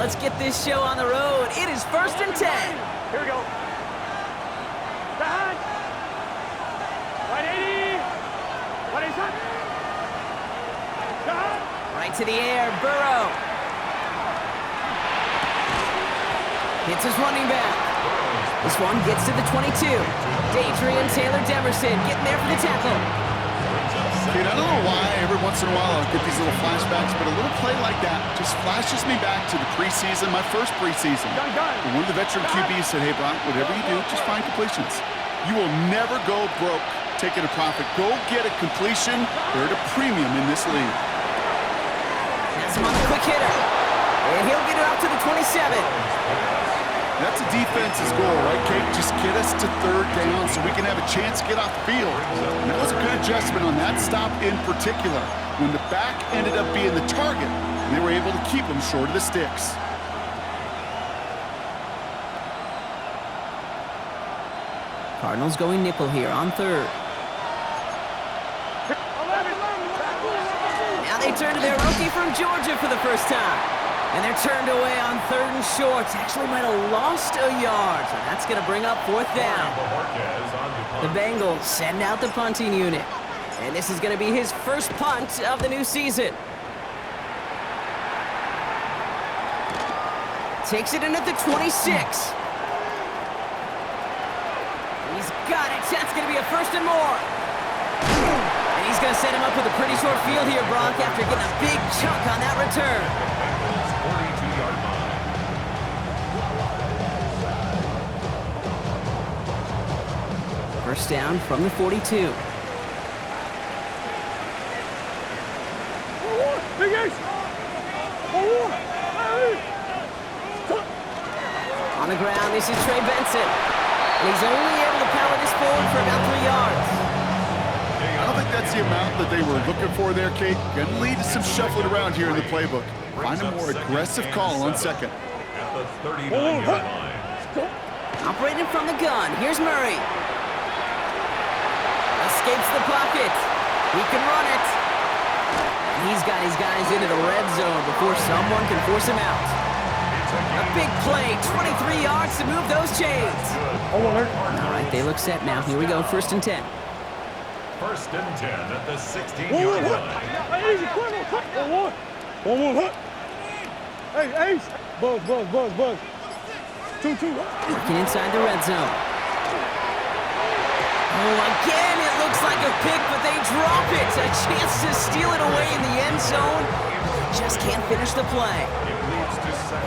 let's get this show on the road. It is 1st and 10. Here we go. Back. 180. 180. Right to the air, Burrow. Hits his running back. This one gets to the 22. Adrian Taylor-Demerson getting there for the tackle. Dude, I don't know why every once in a while I get these little flashbacks, but a little play like that just flashes me back to the preseason, my first preseason. And one of the veteran QBs said, hey, Brock, whatever you do, just find completions. You will never go broke taking a profit. Go get a completion. They're at a premium in this league. That's him on the quick hitter. And he'll get it out to the 27. That's a defense's goal, right, Kate? Just get us to 3rd down so we can have a chance to get off the field. And that was a good adjustment on that stop in particular, when the back ended up being the target, and they were able to keep him short of the sticks. Cardinals going nickel here on 3rd. Now they turn to their rookie from Georgia for the first time. And they're turned away on 3rd and short. Actually might have lost a yard. So that's going to bring up 4th down. The Bengals send out the punting unit. And this is going to be his first punt of the new season. Takes it in at the 26. He's got it. That's going to be a 1st and more. And he's going to set him up with a pretty short field here, Brock, after getting a big chunk on that return. 42-yard line. First down from the 42. On the ground, this is Trey Benson. And he's only able to power this forward for about 3 yards. I don't think that's the amount that they were looking for there, Kate. Going to lead to some shuffling around here in the playbook. Find a more aggressive call on 2nd. At the 39-yard line. Operating from the gun, here's Murray. Escapes the pocket. He can run it. And he's got his guys into the red zone before someone can force him out. A big play, 23 yards to move those chains. All right, they look set now. Here we go, 1st and 10. 1st and 10 at the 16-yard line. One more. Hey, Ace. Buzz. 2-2. Working inside the red zone. Oh, again, it looks like a pick, but they drop it. A chance to steal it away in the end zone. Just can't finish the play.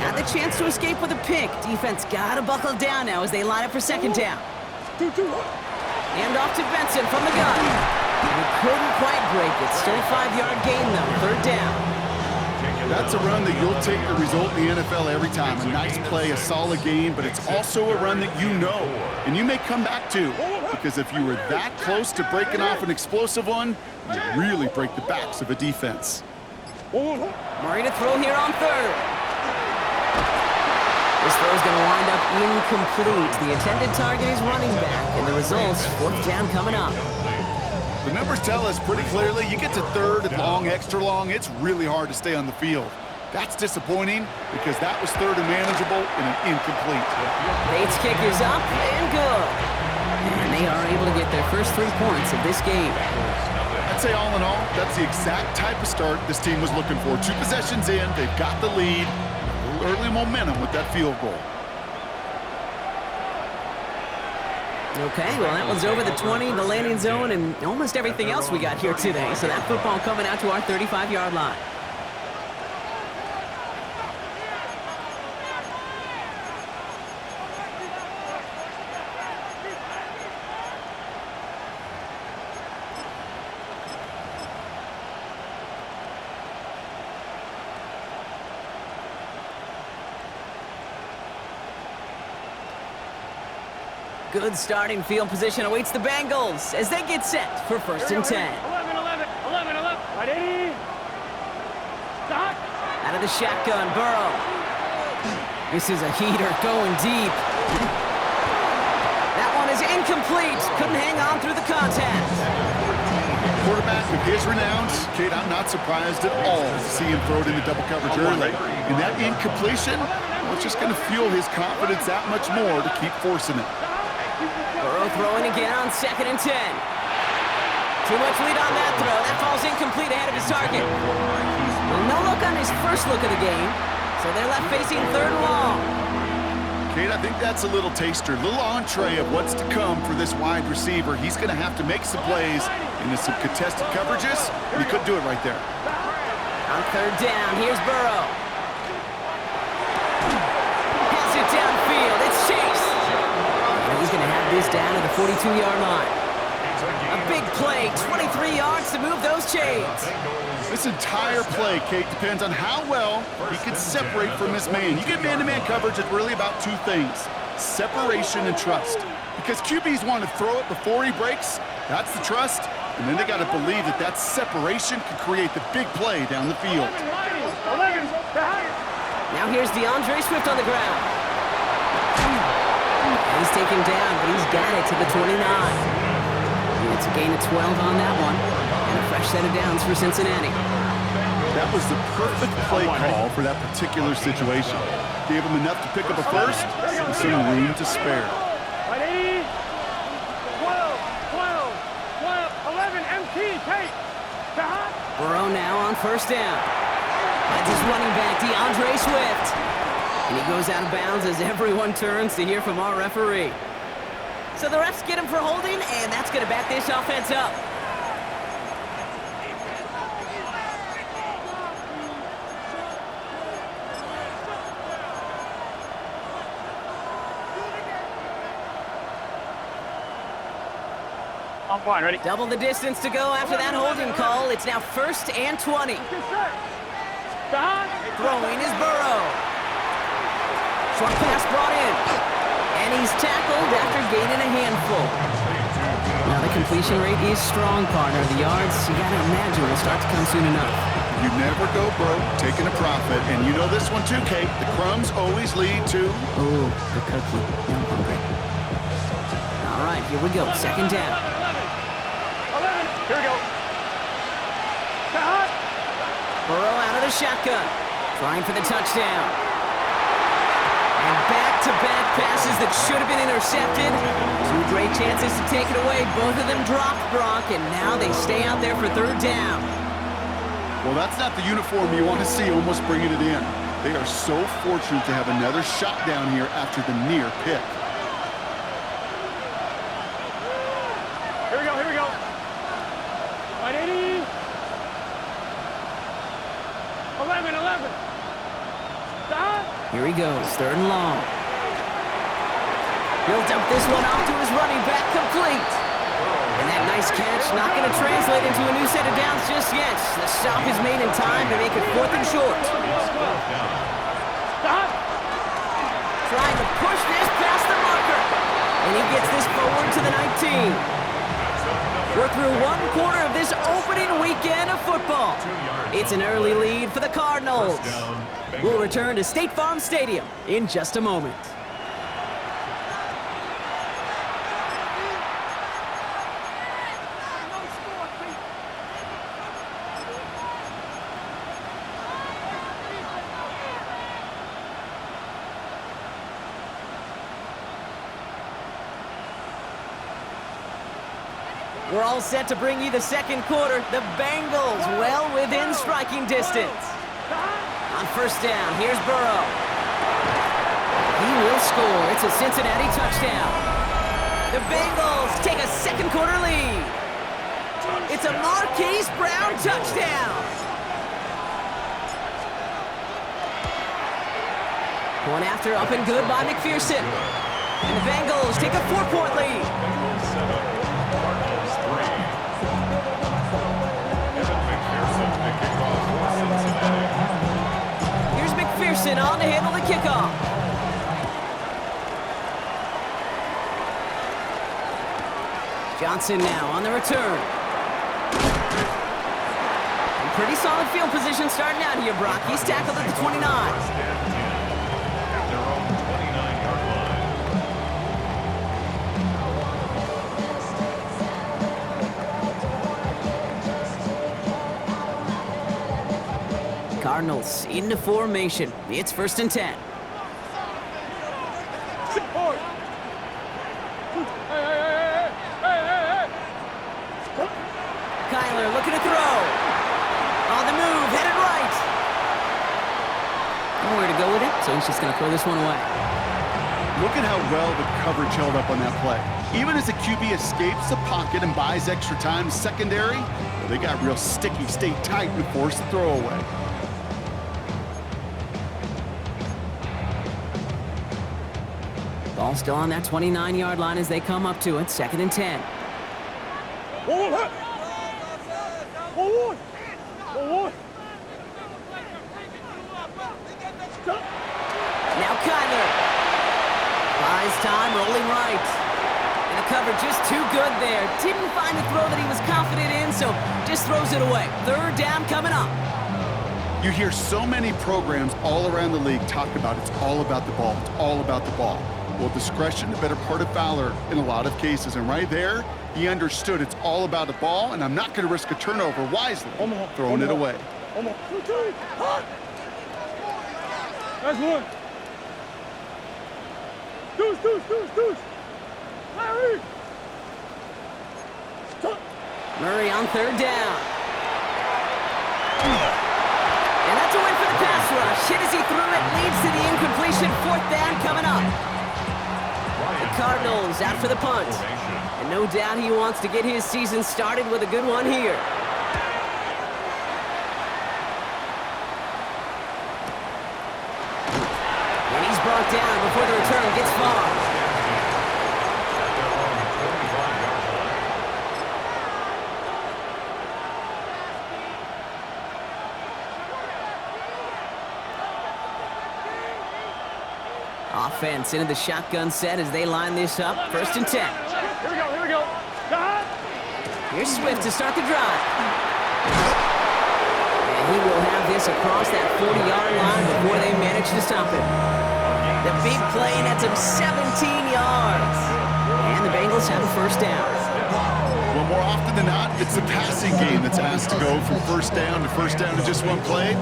Had the chance to escape with a pick. Defense got to buckle down now as they line up for 2nd down. 2-2. Hand off to Benson from the gun. He couldn't quite break it. Still a 5-yard gain, though. 3rd down. That's a run that you'll take the result in the NFL every time. A nice play, a solid game, but it's also a run that you know, and you may come back to, because if you were that close to breaking off an explosive one, you really break the backs of a defense. Murray to throw here on 3rd. This throw is going to wind up incomplete. The intended target is running back, and the result's 4th down coming up. The numbers tell us pretty clearly, you get to 3rd and long, extra long, it's really hard to stay on the field. That's disappointing because that was 3rd and manageable and an incomplete. Bates' kick is up and good. And they are able to get their first 3 points of this game. I'd say all in all, that's the exact type of start this team was looking for. 2 possessions in, they've got the lead, a little early momentum with that field goal. Okay, well, that one's over the 20, the landing zone, and almost everything else we got here today. So that football coming out to our 35-yard line. Good starting field position awaits the Bengals as they get set for 1st and 10. 11. 180. Stop. Out of the shotgun, Burrow. This is a heater going deep. That one is incomplete. Couldn't hang on through the contact. quarterback of his renown, Kate, I'm not surprised at all to see him throw it into double coverage early. And that incompletion, well, it's just going to fuel his confidence that much more to keep forcing it. Burrow throwing again on 2nd and 10. Too much lead on that throw. That falls incomplete ahead of his target. Well, no look on his first look of the game, so they're left facing 3rd and long. Kate, I think that's a little taster, a little entree of what's to come for this wide receiver. He's going to have to make some plays into some contested coverages, and he couldn't do it right there. On 3rd down, here's Burrow. Pass it downfield. It's Chase. And he's going to have this down at the 42-yard line. A big play, 23 yards to move those chains. This entire play, Kate, depends on how well he can separate from his man. You get man-to-man coverage, it's really about 2 things, separation and trust. Because QBs want to throw it before he breaks, that's the trust, and then they got to believe that that separation can create the big play down the field. Now here's DeAndre Swift on the ground. He's taken down, but he's got it to the 29. It's a gain of 12 on that one, and a fresh set of downs for Cincinnati. That was the perfect play call for that particular situation. Gave him enough to pick up a first and some room to spare. 12, 11, MT, Kate. Burrow now on 1st down. That's his running back, DeAndre Swift. And he goes out of bounds as everyone turns to hear from our referee. So the refs get him for holding, and that's going to back this offense up. I'm fine, ready? Double the distance to go after that holding call. It's now 1st and 20. Throwing is Burrow. Short pass brought in. And he's tackled after gaining a handful. Now the completion rate is strong, partner. The yards, you gotta imagine, will start to come soon enough. You never go broke taking a profit, and you know this one too, Kate. The crumbs always lead to... Oh, the cookie. I'm hungry. All right, here we go. 2nd down. 11, here we go. Burrow out of the shotgun. Trying for the touchdown. And back-to-back passes that should have been intercepted. 2 great chances to take it away. Both of them dropped, Gronk, and now they stay out there for 3rd down. Well, that's not the uniform you want to see almost bringing it in. They are so fortunate to have another shot down here after the near pick. Here we go, here we go. 180. 11. Here he goes, 3rd and long. He'll dump this one off to his running back, complete. And that nice catch not going to translate into a new set of downs just yet. The stop is made in time to make it 4th and short. Trying to push this past the marker. And he gets this forward to the 19. We're through 1 quarter of this opening weekend of football. It's an early lead for the Cardinals. We'll return to State Farm Stadium in just a moment. We're all set to bring you the 2nd quarter. The Bengals well within striking distance. On 1st down, here's Burrow. He will score. It's a Cincinnati touchdown. The Bengals take a 2nd quarter lead. It's a Marquise Brown touchdown. Going after, up and good by McPherson. And the Bengals take a 4-point lead. Here's McPherson on to handle the kickoff. Johnson now on the return. And pretty solid field position starting out here, Brock. He's tackled at the 29. Cardinals into formation. It's 1st and 10. Kyler looking to throw. On the move, headed right. Nowhere to go with it, so he's just going to throw this one away. Look at how well the coverage held up on that play. Even as the QB escapes the pocket and buys extra time secondary, they got real sticky, stayed tight, and forced the throw away. Ball still on that 29-yard line as they come up to it. 2nd and 10. Now Kyler. Buys time, rolling right. And the cover just too good there. Didn't find the throw that he was confident in, so just throws it away. 3rd down coming up. You hear so many programs all around the league talk about it's all about the ball. It's all about the ball. Well, discretion, the better part of valor in a lot of cases. And right there, he understood it's all about the ball, and I'm not going to risk a turnover wisely, throwing it away. That's one. Deuce. Larry. Murray on 3rd down. And that's a win for the pass rush. Hit as he threw it, leads to the incompletion. 4th down coming up. The Cardinals out for the punt. And no doubt he wants to get his season started with a good one here. And he's brought down before the return gets far. Offense into the shotgun set as they line this up. 1st and 10. Here we go. Here's Swift to start the drive. And he will have this across that 40-yard line before they manage to stop him. The big play nets him 17 yards. And the Bengals have a 1st down. Well, more often than not, it's the passing game that's asked to go from 1st down to just one play.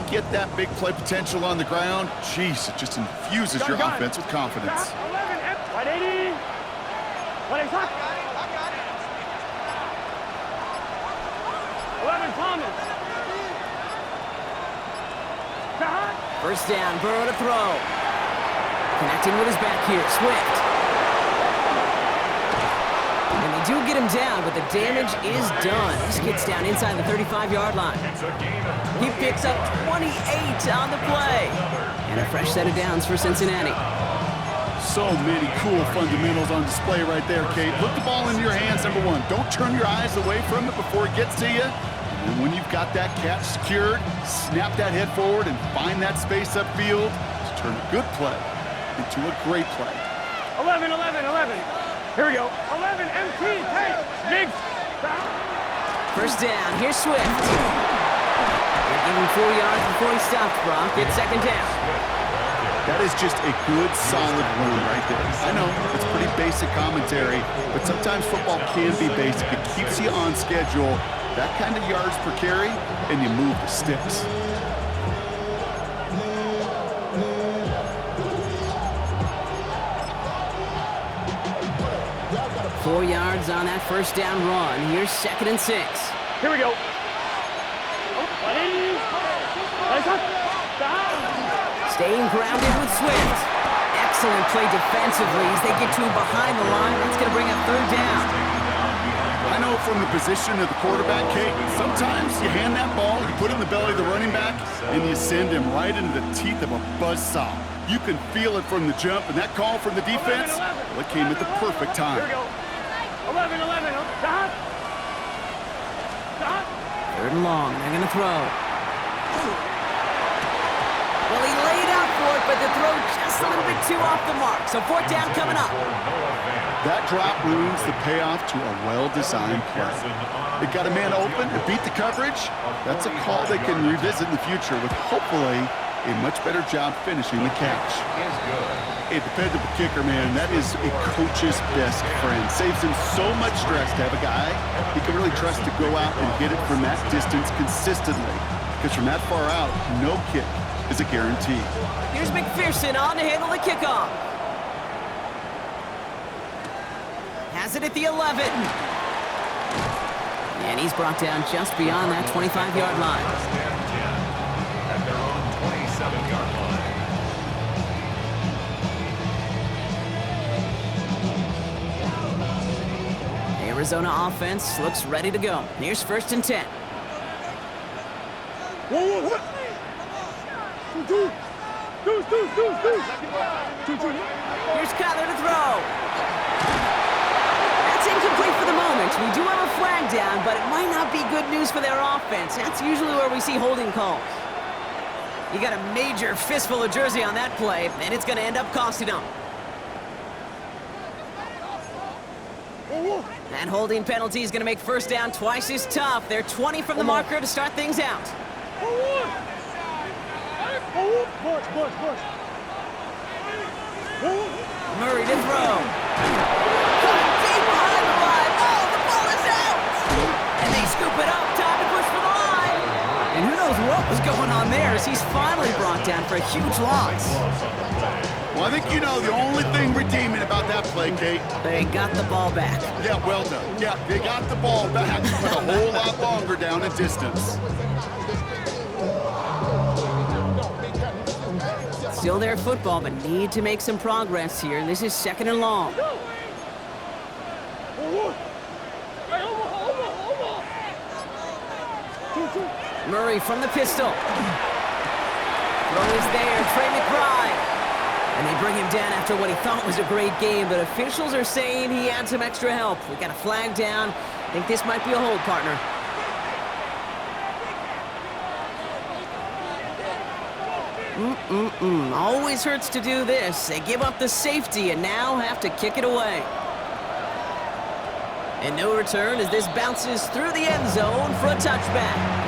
Get that big play potential on the ground. Jeez, it just infuses your offense with confidence. 180. 11 Thomas. 1st down, Burrow to throw. Connecting with his back here, Swift. And they do get him down, but the damage is done. He gets down inside the 35-yard line. He picks up 28 on the play. And a fresh set of downs for Cincinnati. So many cool fundamentals on display right there, Kate. Put the ball in your hands, number one. Don't turn your eyes away from it before it gets to you. And when you've got that catch secured, snap that head forward and find that space upfield to turn a good play into a great play. 11. Here we go. 11 MT. Hey, Biggs. 1st down, here's Swift. They're giving 4 yards before he stops, Brock. It's 2nd down. That is just a good, solid run right there. I know, it's pretty basic commentary, but sometimes football can be basic. It keeps you on schedule, that kind of yards per carry, and you move the sticks. Four yards on that 1st down run. Here's 2nd and 6. Here we go. Staying grounded with Swift. Excellent play defensively as they get to him behind the line. That's going to bring up 3rd down. I know from the position of the quarterback, Kate, sometimes you hand that ball, you put it in the belly of the running back, and you send him right into the teeth of a buzzsaw. You can feel it from the jump, and that call from the defense, well, it came at the perfect time. Here we go. 11. 3rd and long. They're going to throw. Well, he laid out for it, but the throw just a little bit too off the mark. So 4th down coming up. That drop ruins the payoff to a well-designed play. It got a man open, it beat the coverage. That's a call they can revisit in the future with hopefully a much better job finishing the catch. A dependable kicker, man, that is a coach's best friend. Saves him so much stress to have a guy he can really trust to go out and hit it from that distance consistently. because from that far out, no kick is a guarantee. Here's McPherson on to handle the kickoff. Has it at the 11. And he's brought down just beyond that 25-yard line. First and 10 at their own 27-yard line. Arizona offense looks ready to go. Here's first and 10. Here's Kyler to throw. That's incomplete for the moment. We do have a flag down, but it might not be good news for their offense. That's usually where we see holding calls. You got a major fistful of jersey on that play, and it's going to end up costing them. That holding penalty is going to make first down twice as tough. They're 20 from the marker to start things out. Murray to throw. Caught deep behind the line. Oh, the ball is out! And they scoop it up. Time to push for the line. And who knows what was going on there as he's finally brought down for a huge loss. Well, I think you know the only thing redeeming about that play, Kate. They got the ball back. Yeah, well done. Yeah, they got the ball back, but a whole lot longer down in distance. Still their football, but need to make some progress here. This is second and long. Murray from the pistol. Throw is there, Trey McBride. And they bring him down after what he thought was a great game, but officials are saying he had some extra help. We got a flag down. I think this might be a hold, partner. Always hurts to do this. They give up the safety and now have to kick it away. And no return as this bounces through the end zone for a touchback.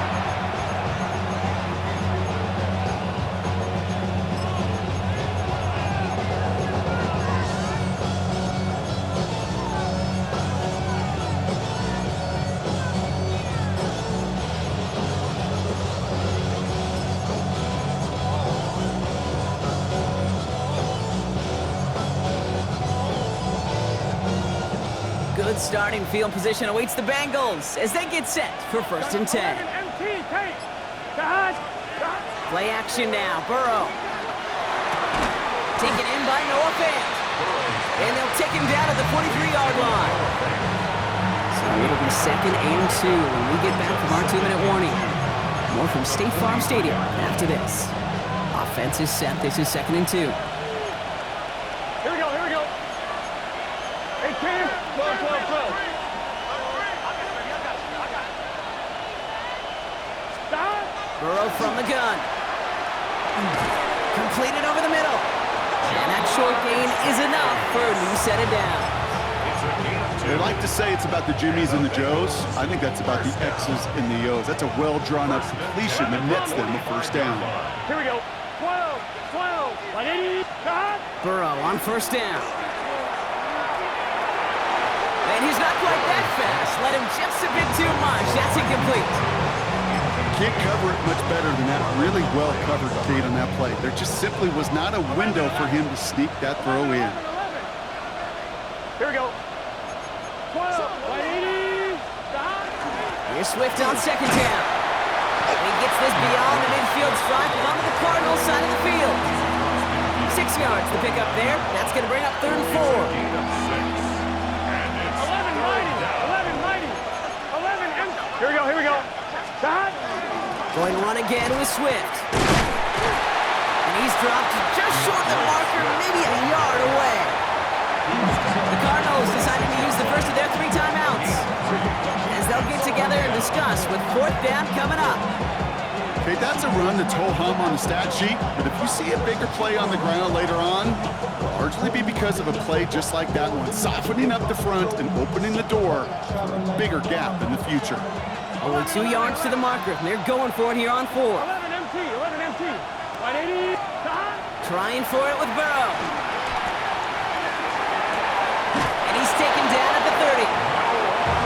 Good starting field position awaits the Bengals as they get set for first and 10. Play action now, Burrow. Taken in by Noah Fant. And they'll take him down at the 43-yard line. So it'll be second and 2 when we get back from our 2-minute warning. More from State Farm Stadium after this. Offense is set. This is second and 2. Here we go, here we go. 18, 12, 12, 12. Burrow from the gun. Completed over the middle. And that short gain is enough for a new set of downs. They like to say it's about the Jimmies and the Joes. I think that's about the X's and the O's. That's a well-drawn-up completion that nets them the first down. Here we go. 12, 12, 180, Burrow on first down. And he's not quite that fast. Let him just a bit too much. That's incomplete. Can't cover it much better than that. Really well covered, Kate, on that play. There just simply was not a window for him to sneak that throw in. Here we go. 12, 180, Here's Swift on second down. And he gets this beyond the midfield stripe and onto the Cardinals side of the field. 6 yards to pick up there. That's going to bring up third and 4. 11 mighty. Here we go, here we go. Going to run again with Swift. And he's dropped just short of the marker, maybe a yard away. The Cardinals deciding to use the first of their 3 timeouts as they'll get together and discuss with fourth down coming up. Okay, that's a run that's ho-hum on the stat sheet, but if you see a bigger play on the ground later on, it'll largely be because of a play just like that one, softening up the front and opening the door for a bigger gap in the future. Only 2 yards to the marker, and they're going for it here on 4. 11 MT. 180, Trying for it with Burrow. And he's taken down at the 30.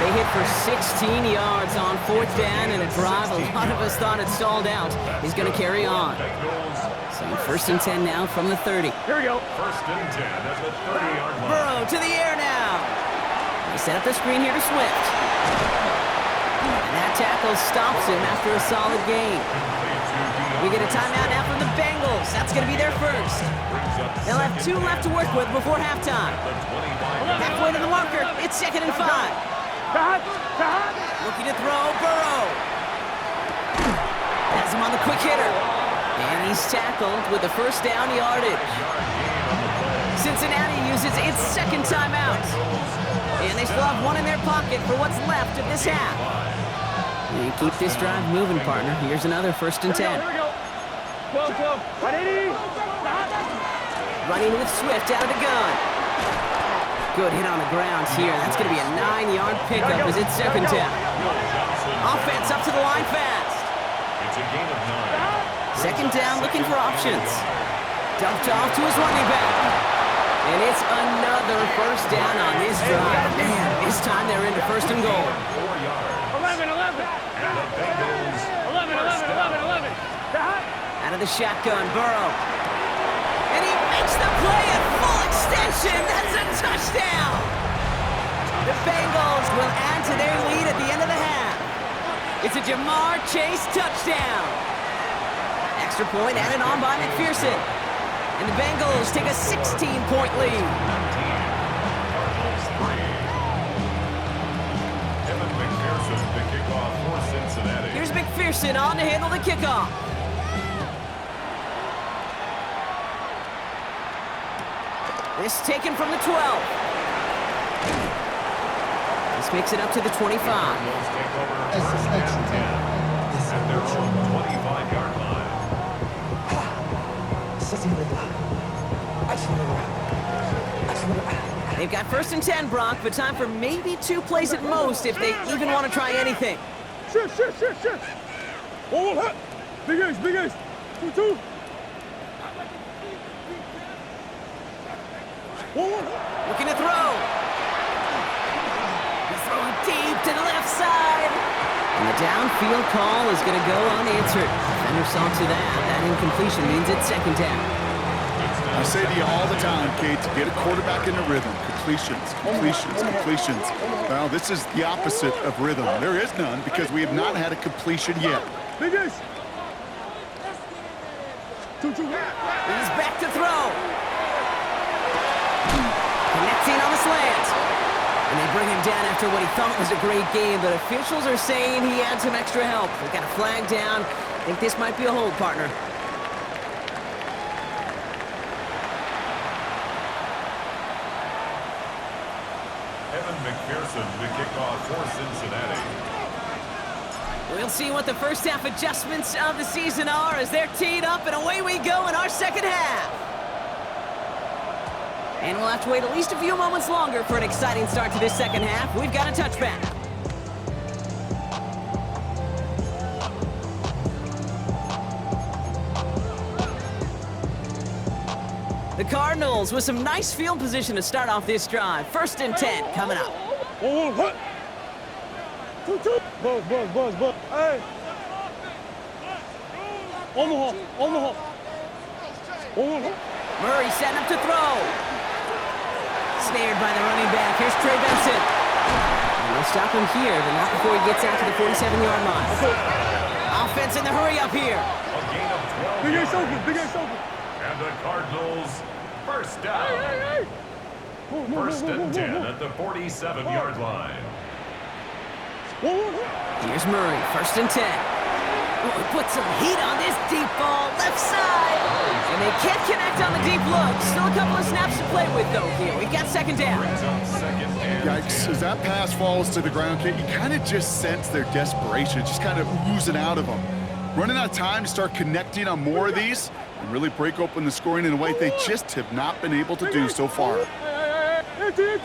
They hit for 16 yards on 4th down and a drive a lot of us thought had stalled out. He's going to carry on. So 1st and 10 now from the 30. Here we go. 1st and 10 at the 30-yard line. Burrow to the air now. They set up the screen here to Swift. And that tackle stops him after a solid gain. We get a timeout now from the Bengals. That's going to be their first. They'll have 2 left to work with before halftime. Halfway to the marker. It's 2nd and 5. Looking to throw, Burrow. Has him on the quick hitter. And he's tackled with the 1st down yardage. Cincinnati uses its 2nd timeout. And they still have 1 in their pocket for what's left of this half. You keep this drive moving, partner. Here's another 1st and 10. Here we go. 12. Running with Swift out of the gun. Good hit on the ground here. That's going to be a 9-yard pickup as it's 2nd down. Offense up to the line fast. It's a gain of 9. 2nd down, looking for options. Dumped off to his running back. And it's another 1st down on this drive. Man, this time they're into 1st and goal. 4 yards. 11. And the Bengals 11. Out of the shotgun, Burrow. And he makes the play at full extension. That's a touchdown. The Bengals will add to their lead at the end of the half. It's a Jamar Chase touchdown. Extra point added on by McPherson. And the Bengals take a 16-point lead. Cardinals 3. Evan McPherson, the kickoff for Cincinnati. Here's McPherson on to handle the kickoff. This taken from the 12. This makes it up to the 25. Cardinals take over 1st and 10 at their own 25-yard line. They've got 1st and 10, Brock, but time for maybe 2 plays at most if they even want to try anything. Shit. Oh, big ace. 2. Looking to throw. He's throwing deep to the left side. And the downfield call is going to go unanswered. Defender saw to that. That incompletion means it's 2nd down. I say to you all the time, Kate, to get a quarterback in the rhythm. Completions. Well, this is the opposite of rhythm. There is none because we have not had a completion yet. Big ace. 2. He's back to throw. Connecting on the slant. And they bring him down after what he thought was a great game, but officials are saying he had some extra help. We got a flag down. I think this might be a hold, partner. Evan McPherson, the kickoff for Cincinnati. We'll see what the first half adjustments of the season are as they're teed up, and away we go in our 2nd half. And we'll have to wait at least a few moments longer for an exciting start to this 2nd half. We've got a touchback. The Cardinals with some nice field position to start off this drive. 1st and 10 coming up. What? 2. Buzz. Hey. Omaha. Murray setting up to throw. Snared by the running back. Here's Trey Benson. And they'll stop him here, but not before he gets out to the 47-yard line. Offense in the hurry up here. A gain of 12 Big ace yards. open. And the Cardinals 1st down. Hey. 1st and 10 at the 47-yard line. Here's Murray, 1st and 10. Oh, he put some heat on this deep ball, left side. And they can't connect on the deep look. Still a couple of snaps to play with, though, here. We've got 2nd down. Yikes, as that pass falls to the ground, Kate, you kind of just sense their desperation, just kind of oozing out of them. Running out of time to start connecting on more of these and really break open the scoring in a way they just have not been able to do so far. Empty.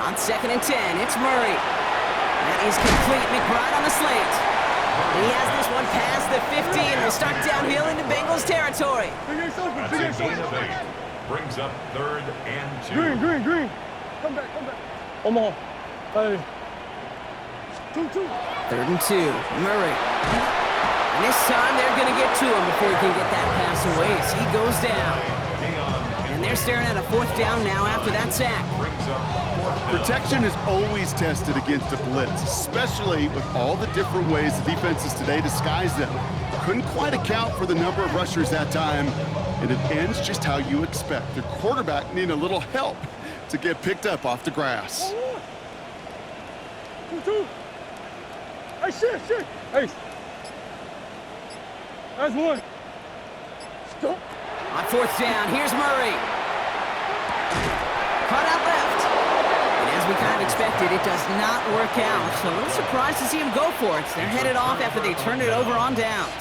On 2nd and 10, it's Murray. That is complete. McBride on the slant. He has this one past the 50 and will start downhill into Bengals territory. That's a gain of 8. Brings up 3rd and 2. Green. Come back. Omaha. Hey. 2-2. 3rd and 2. Murray. And this time they're going to get to him before he can get that pass away as he goes down. And they're staring at a 4th down now after that sack. Protection is always tested against a blitz, especially with all the different ways the defenses today disguise them. Couldn't quite account for the number of rushers that time, and it ends just how you expect. The quarterback needing a little help to get picked up off the grass. 2-2. Hey, shit. Hey. That's one. Stop. On 4th down, here's Murray. Cut out left. And as we kind of expected, it does not work out. So a little surprised to see him go for it. They're headed off after they turned it over on downs.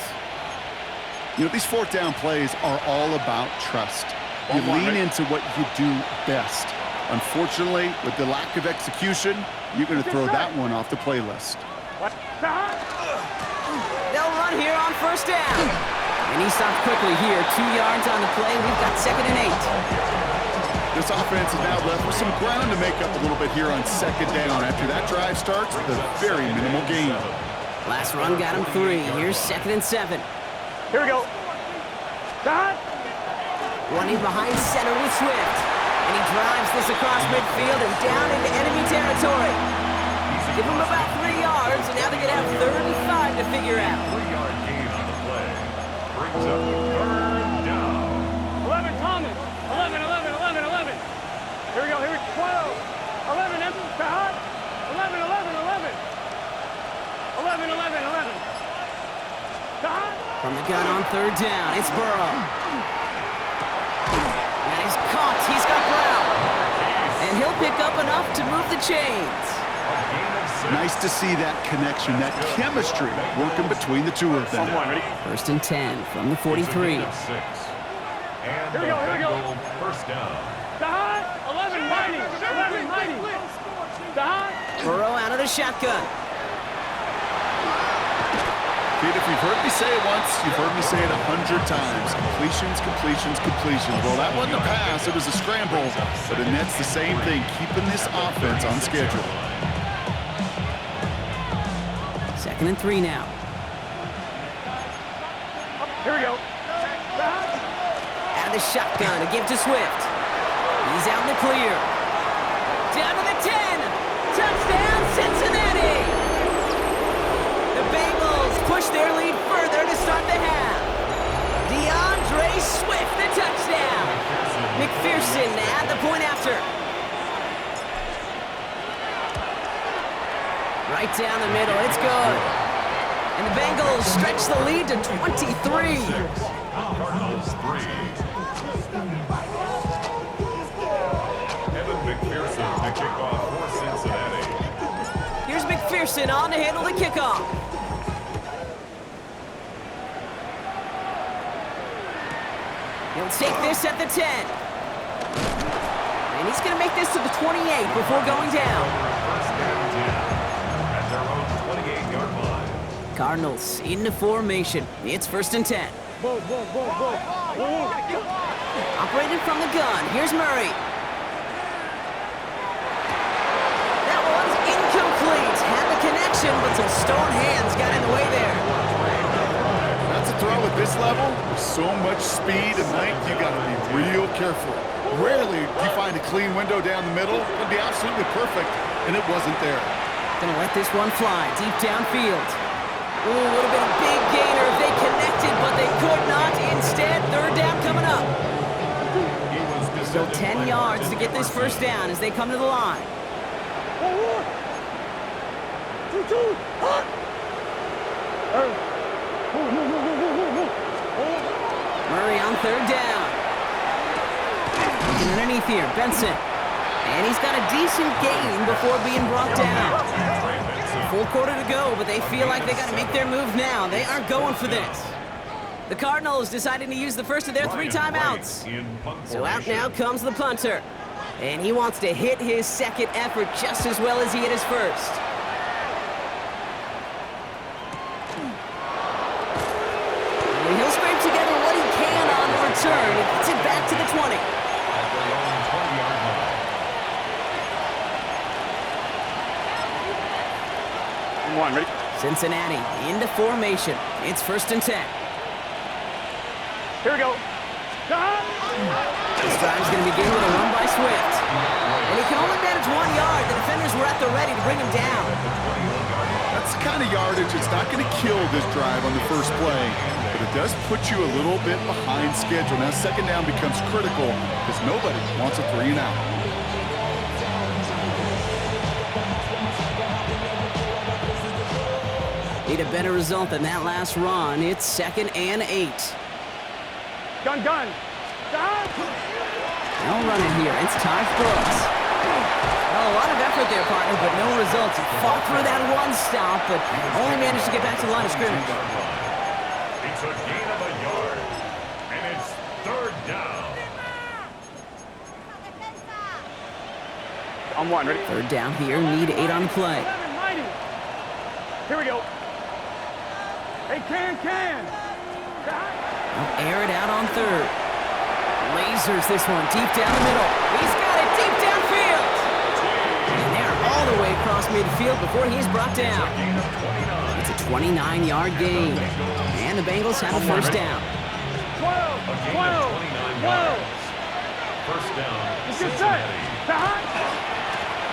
You know, these 4th down plays are all about trust. You lean into what you do best. Unfortunately, with the lack of execution, you're going to throw that one off the playlist. They'll run here on 1st down. And he stopped quickly here. 2 yards on the play. We've got 2nd and 8. This offense is now left with some ground to make up a little bit here on 2nd down after that drive starts with a very minimal gain. Last run got him 3. Here's 2nd and 7. Here we go. Dot. Running behind center with Swift. And he drives this across midfield and down into enemy territory. Give him about 3 yards, and now they're going to have 3rd and 5 to figure out. 3-yard gain on the play. Brings up 3rd down. 11, Thomas. 11. Here we go. 12. 11, empty. Hot. 11. 11. Hot. From the gun on 3rd down, it's Burrow. And he's caught. He's got Brown. And he'll pick up enough to move the chains. Nice to see that connection, that chemistry working between the two of them. 1st and 10 from the 43. And Here we go. 1st down. Hot. 11, mighty. Hot. Burrow out of the shotgun. Kid, if you've heard me say it once, you've heard me say it 100 times. Completions. Well, that wasn't a pass, it was a scramble, but it nets the same thing, keeping this offense on schedule. 2nd and 3 now. Here we go. Out of the shotgun to give to Swift. He's out in the clear. Down to the 10. Touchdown, Cincinnati. The Bengals push their lead further to start the half. DeAndre Swift, the touchdown. McPherson at the point after. Right down the middle, it's good. And the Bengals stretch the lead to 23. Cardinals 3. Evan McPherson to kick off for Cincinnati. Here's McPherson on to handle the kickoff. He'll take this at the 10. And he's going to make this to the 28 before going down. 1st and 10 at their own 28-yard line. Cardinals into formation. It's 1st and 10. Operated from the gun. Here's Murray. That one's incomplete. Had the connection, but some stone hands got in the way there. That's a throw at this level. With so much speed and length, you got to be real careful. Rarely do you find a clean window down the middle. It'd be absolutely perfect, and it wasn't there. Gonna let this one fly deep downfield. Ooh, would have been a big gainer if they connected, but they could not. Instead, 3rd down coming up. Still 10 yards to get this 1st down as they come to the line. 2-2. Hot. Murray on 3rd down. Looking underneath here, Benson. And he's got a decent gain before being brought down. Full quarter to go, but they feel like they got to make their move now. They aren't going for this. The Cardinals deciding to use the first of their 3 timeouts. So out now comes the punter. And he wants to hit his 2nd effort just as well as he hit his 1st. And he'll scrape together what he can on the return. He gets it back to the 20. Cincinnati into formation. It's 1st and 10. Here we go. This drive's going to begin with a run by Swift. And he can only manage 1 yard. The defenders were at the ready to bring him down. That's the kind of yardage that's not going to kill this drive on the first play, but it does put you a little bit behind schedule. Now 2nd down becomes critical because nobody wants a 3 and out. Need a better result than that last run. It's 2nd and 8. Gun. No running here. It's Ty Brooks. Well, a lot of effort there, partner, but no results. He fought through that 1 stop, but only managed to get back to the line of scrimmage. It's a gain of a yard, and it's 3rd down. On 1, ready? 3rd down here. Need 8 on the play. Here we go. Hey, can. They'll air it out on 3rd. Lasers this one deep down the middle. He's got it deep downfield. And they're all the way across midfield before he's brought down. It's a 29-yard gain. And the Bengals have a 1st down. 12. 1st down. Cincinnati.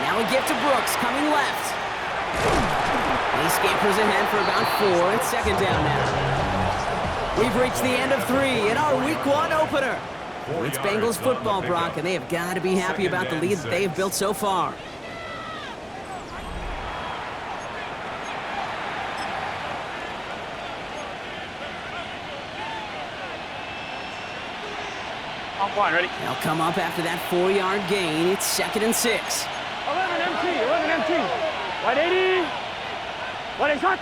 Now a gift to Brooks coming left. He scampers ahead for about 4. It's 2nd down now. We've reached the end of 3 in our Week 1 opener. It's Bengals football, Brock, and they have got to be happy about the lead that they have built so far. On 1, ready? They'll come up after that 4-yard gain. It's 2nd and 6. 11 MT. Wide 80. Wide shot.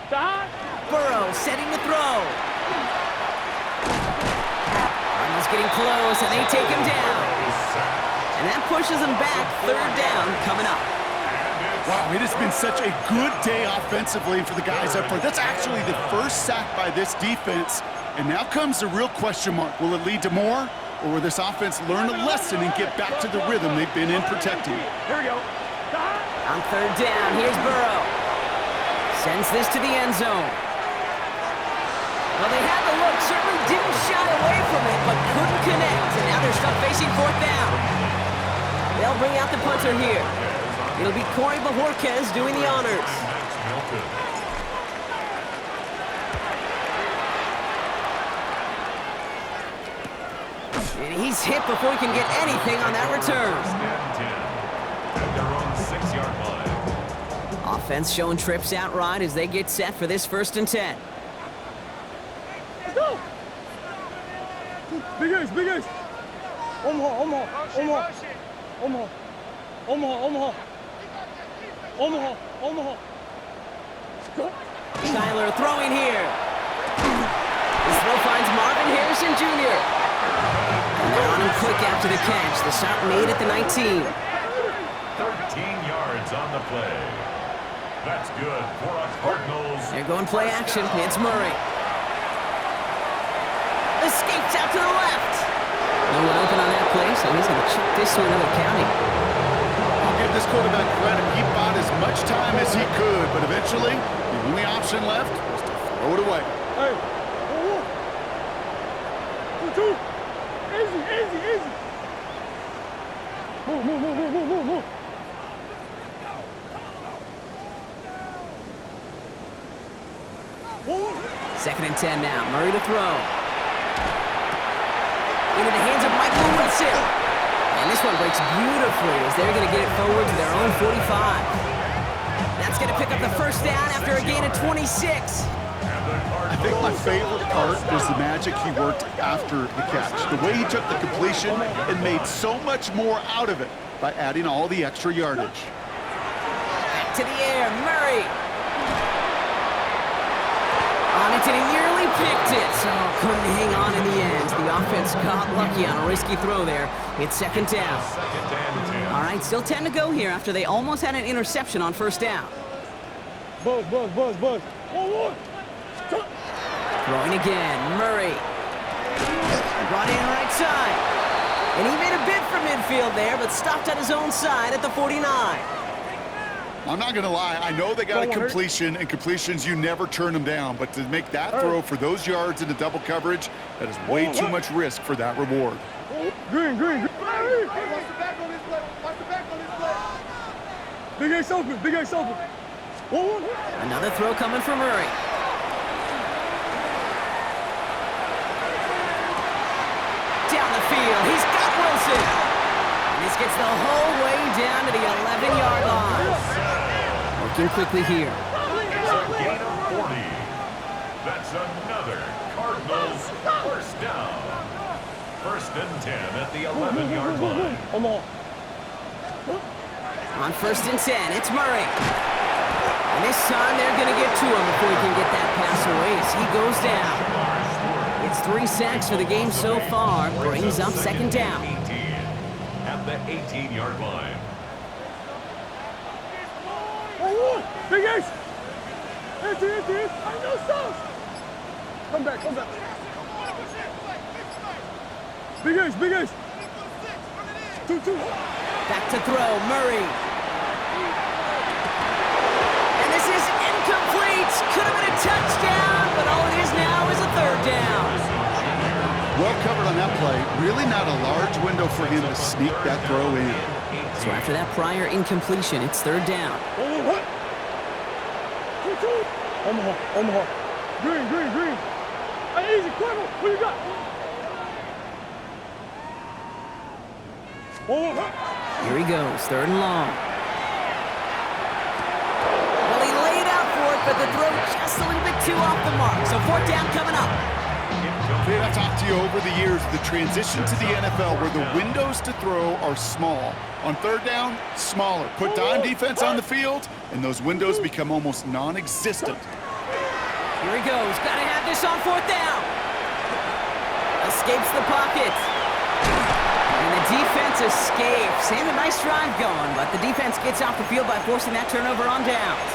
Stop. Burrow setting the throw. Almost getting close, and they take him down. And that pushes him back. 3rd down coming up. Wow, it has been such a good day offensively for the guys up front. That's actually the first sack by this defense. And now comes the real question mark. Will it lead to more? Or will this offense learn a lesson and get back to the rhythm they've been in protecting? Here we go. On 3rd down, here's Burrow. Sends this to the end zone. Well, they had the look, certainly didn't shy away from it, but couldn't connect. And now they're stuck facing 4th down. They'll bring out the punter here. It'll be Corey Bajorquez doing the honors. And he's hit before he can get anything on that return. At their own 6-yard line. Offense showing trips out right as they get set for this 1st and 10. Let's go. Big ace. Omaha. Go. Tyler throwing here. This throw finds Marvin Harrison Jr. And they're on him quick after the catch. The stop made at the 19. 13 yards on the play. That's good for a Cardinals. They're going play action. It's Murray. Escapes out to the left. No one open on that play, so he's going to chuck this to another county. I'll give this quarterback credit. He bought as much time as he could, but eventually, the only option left was to throw it away. Hey. 2. Easy. Move. 2nd and 10 now. Murray to throw. Into the hands of Michael Wilson. And this one breaks beautifully as they're going to get it forward to their own 45. That's going to pick up the 1st down after a gain of 26. I think my favorite part was the magic he worked after the catch. The way he took the completion and made so much more out of it by adding all the extra yardage. Back to the air, Murray. On it, and he nearly picked it. So couldn't hang on in the end. The offense got lucky on a risky throw there. It's 2nd down. All right, still 10 to go here after they almost had an interception on 1st down. Buzz. 1. Throwing again, Murray. Brought in right side. And he made a bid for midfield there, but stopped on his own side at the 49. I'm not going to lie. I know they got a completion, and completions, you never turn them down. But to make that throw for those yards into double coverage, that is way too much risk for that reward. Green. Watch the back on this play. Watch the back on this play. Big Ace open. Another throw coming from Murray. Down the field, he's got Wilson. And this gets the whole way down to the 11-yard line. Working quickly here. It's a gain of 40. That's another Cardinals first down. 1st and 10 at the 11-yard line. On 1st and 10, it's Murray. And this time they're going to get to him before he can get that pass away as he goes down. It's 3 sacks for the game so far. Brings up 2nd down. 18 at the 18-yard line. Big Ace! Empty! I know stuff! Come back. Big Ace! 2-2. Back to throw, Murray. And this is incomplete. Could have been a touchdown, but all it is now is a 3rd down. Well covered on that play. Really not a large window for him to sneak that throw in. So after that prior incompletion, it's 3rd down. Omaha. Green. Hey, easy, Quibble. What you got? Here he goes, 3rd and long. Well, he laid out for it, but the throw just a little bit too off the mark. So 4th down coming up. Dave, I've talked to you over the years, the transition to the NFL where the windows to throw are small. On 3rd down, smaller. Put dime defense on the field, and those windows become almost non-existent. Here he goes. Got to have this on 4th down. Escapes the pocket. And the defense escapes. And a nice drive going, but the defense gets off the field by forcing that turnover on downs.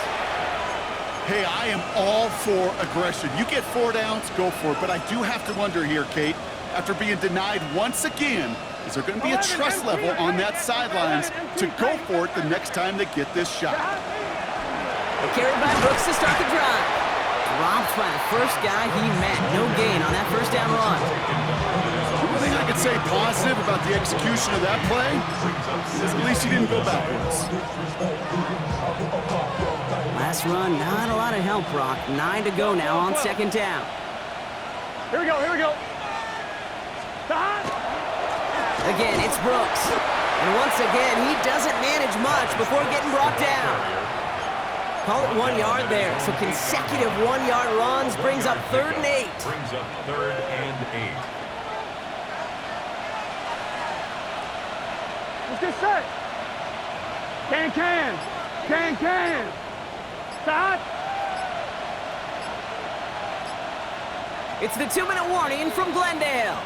Hey, I am all for aggression. You get 4 downs, go for it. But I do have to wonder here, Kate, after being denied once again, is there going to be a trust level on that sidelines to go for it the next time they get this shot? Carried by Brooks to start the drive. Dropped by the first guy he met. No gain on that 1st down run. The only thing I could say positive about the execution of that play is at least he didn't go backwards. Last run, not a lot of help, Brock. 9 to go now on 2nd down. Here we go. Again, it's Brooks. And once again, he doesn't manage much before getting brought down. Call it 1 yard there. So consecutive 1-yard runs brings up 3rd and 8. Brings up 3rd and 8. Let's get set. Can. Stop. It's the 2-minute warning from Glendale.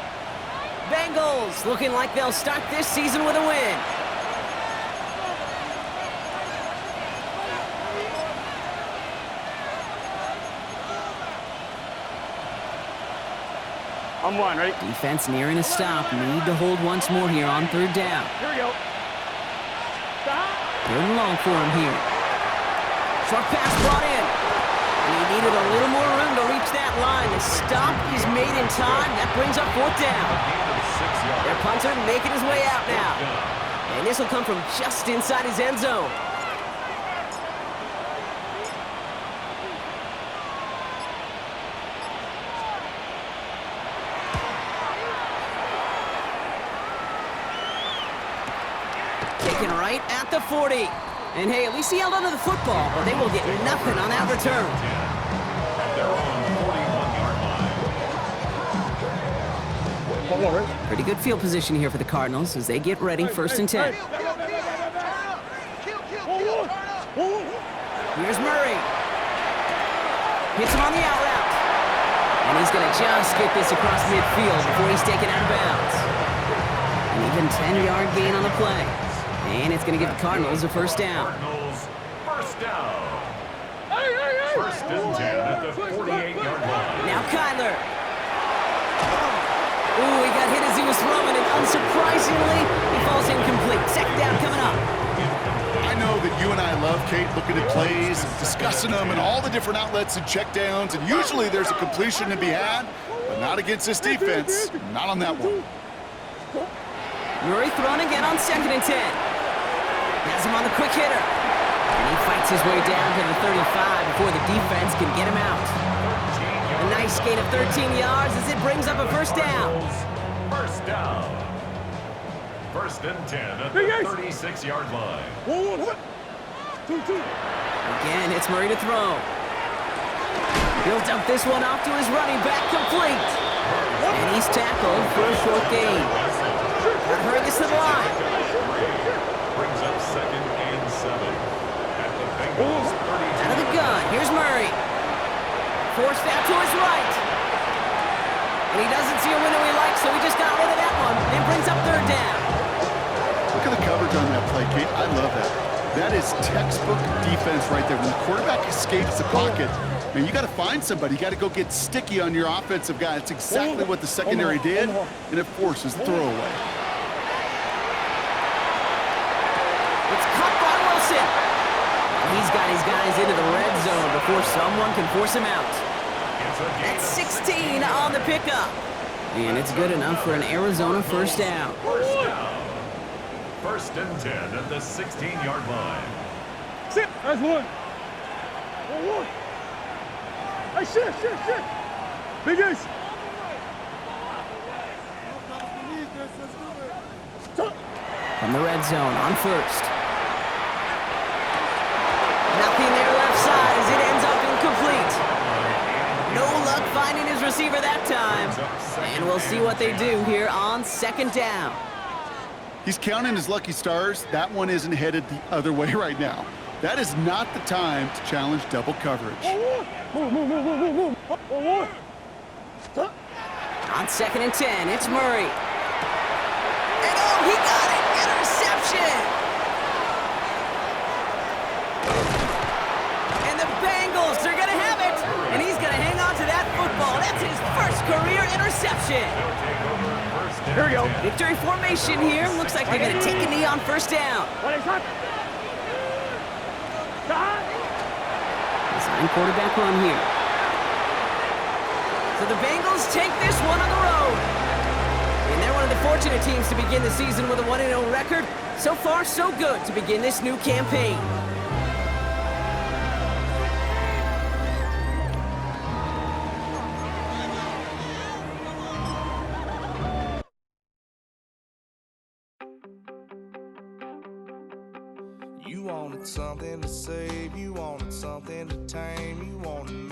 Bengals looking like they'll start this season with a win. I'm one, ready? Defense nearing a stop. Need to hold once more here on 3rd down. Here we go. Stop. 3rd and long for him here. Short pass brought in. And he needed a little more room to reach that line. The stop is made in time. That brings up 4th down. Their punter making his way out now. And this will come from just inside his end zone. Taken right at the 40. And hey, at least he held onto the football, but they will get nothing on that return. At their own 41-yard line. Pretty good field position here for the Cardinals as they get ready 1st and 10. Here's Murray. Hits him on the out route. And he's going to just get this across midfield before he's taken out of bounds. An even 10-yard gain on the play. And it's going to give the Cardinals a 1st down. Cardinals first down. 1st and 10 at the 48-yard line. Now Kyler. Ooh, he got hit as he was throwing, and unsurprisingly, he falls incomplete. 2nd down coming up. I know that you and I love, Kate, looking at plays, discussing them, and all the different outlets and checkdowns, and usually there's a completion to be had, but not against this defense, not on that one. Murray throwing again on 2nd and 10. Has him on the quick hitter. And he fights his way down to the 35 before the defense can get him out. A nice gain of 13 yards as it brings up a first down. First down. 1st and 10 at the 36-yard line. Again, it's Murray to throw. He'll dump this one off to his running back, complete. And he's tackled for a short gain. Got to hurry this to the line. Brings up 2nd and 7 at the Bengals 32. Out of the gun, here's Murray. Forced out to his right. And he doesn't see a window he likes, so he just got rid of that one and brings up 3rd down. Look at the coverage on that play, Kate. I love that. That is textbook defense right there. When the quarterback escapes the pocket, man, you got to find somebody. You got to go get sticky on your offensive guy. That's exactly what the secondary did, and it forces the throwaway. It's caught by Wilson. And he's got his guys into the red zone before someone can force him out. That's 16 on the pickup. And it's good enough for an Arizona first down. 1st and 10 at the 16-yard line. Sit. That's one. One. Hey, shit. Big ace. From the red zone on 1st. Nothing there left side as it ends up incomplete. No luck finding his receiver that time. And we'll see what they do here on 2nd down. He's counting his lucky stars. That one isn't headed the other way right now. That is not the time to challenge double coverage. On 2nd and 10, it's Murray. And oh, he got it! Interception! And the Bengals, they're gonna have it! And he's gonna hang on to that football. That's his first career interception. Here we go. Victory formation here. Looks like they're going to take a knee on 1st down. Design quarterback run here. So the Bengals take this one on the road. And they're one of the fortunate teams to begin the season with a 1-0 record. So far, so good to begin this new campaign. You wanted something to save, you wanted something to tame, you wanted